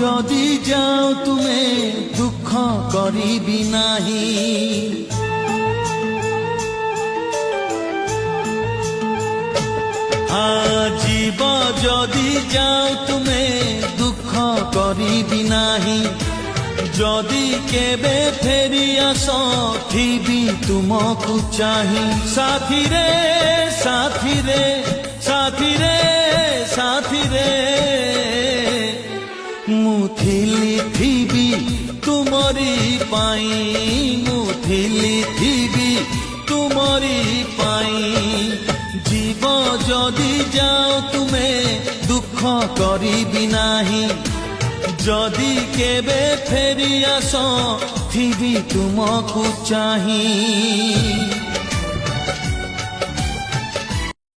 যদি যাও তুমে দুঃখ করিবি নাহি। জীব যদি যাও তুমে দুঃখ করিবি নাহি। যদি কেবে ফেরি আস থিবি তুমকু চাহি। সাথী রে সাথী রে সাথী রে সাথী রে, মু থিলি থিবি তুমরি পাই। মু থিলি থিবি তুমরি পাই। জীব যদি যাও তুমে দুঃখ করিবি নাহি। যদি কেবে ফেরি আস থিবি তুমকু চাহি।